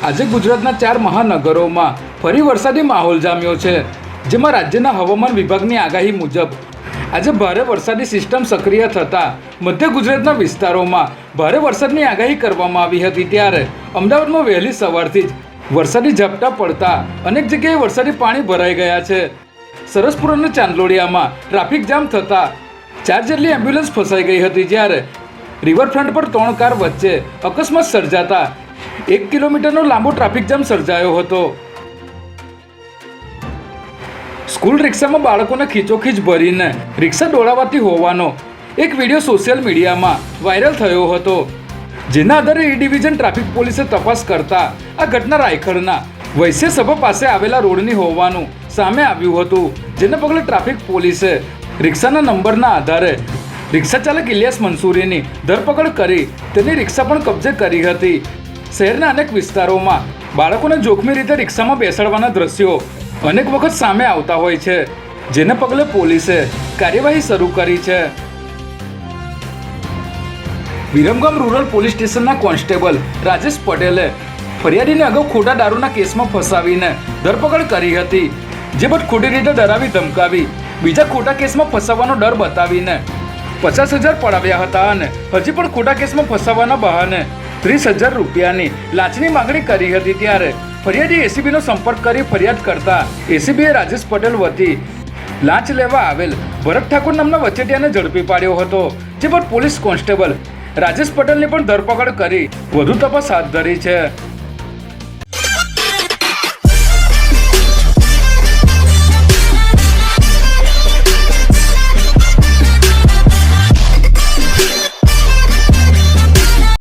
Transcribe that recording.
આજે ગુજરાતના 4 મહાનગરોમાં ફરી વરસાદી માહોલ જામ્યો છે, જેમાં રાજ્યના હવામાન વિભાગની આગાહી મુજબ આજે ભારે વરસાદી સિસ્ટમ સક્રિય થતાં મધ્ય ગુજરાતના વિસ્તારોમાં ભારે વરસાદની આગાહી કરવામાં આવી હતી। ત્યારે અમદાવાદમાં વહેલી સવારથી જ વરસાદી ઝાપટા પડતા અનેક જગ્યાએ વરસાદી પાણી ભરાઈ ગયા છે। સરસપુર અને ચાંદલોડિયામાં ટ્રાફિક જામ થતાં 4 જેટલી એમ્બ્યુલન્સ ફસાઈ ગઈ હતી, જ્યારે રિવરફ્રન્ટ પર 3 કાર વચ્ચે અકસ્માત સર્જાતા 1 કિલોમીટરનો લાંબો ટ્રાફિક જામ સર્જાયો હતો। સ્કૂલ રિક્ષામાં બાળકોને ખીચોખીચ ભરીને રિક્ષા દોડાવાતી હોવાનો એક વિડીયો સોશિયલ મીડિયામાં વાયરલ થયો હતો, જેના આધારે ઈ ડિવિઝન ટ્રાફિક પોલીસે તપાસ કરતા આ ઘટના રાયખડના વૈશ્ય સભા પાસે આવેલા રોડની હોવાનું સામે આવ્યું હતું, જેને પગલે ટ્રાફિક પોલીસે રિક્ષાના નંબરના આધારે રિક્ષા ચાલક ઇલિયાસ મંસૂરીની ધરપકડ કરી તેની રિક્ષા પણ કબજે કરી હતી। શહેરના અનેક વિસ્તારોમાં બાળકોને જોખમી રીતે રિક્ષામાં બેસાડવાના દ્રશ્યો અનેક વખત સામે આવતા હોય છે, જેને પગલે પોલીસે કાર્યવાહી શરૂ કરી છે। વિરમગામ રૂરલ પોલીસ સ્ટેશનના કોન્સ્ટેબલ રાજેશ પટેલે ફરિયાદીને અગાઉ ખોટા દારૂના કેસમાં ફસાવીને ધરપકડ કરી હતી, જે બાદ ખોટી રીતે ડરાવી ધમકાવી બીજા ખોટા કેસમાં ફસાવવાનો ડર બતાવીને 50,000 પડાવ્યા હતા અને હજી પણ ખોટા કેસમાં ફસાવવાના બહાને 30,000 રૂપિયાની લાંચની માંગણી કરી હતી। ત્યારે ફરિયાદી એસીબીનો સંપર્ક કરી ફરિયાદ કરતા એસીબીએ રાજેશ પટેલ વતી લાંચ લેવા આવેલ ભરત ઠાકોર નામના વચેટિયાને ઝડપી પાડ્યો હતો, જે બાદ પોલીસ કોન્સ્ટેબલ રાજેશ પટેલની પણ ધરપકડ કરી વધુ તપાસ હાથ ધરી છે।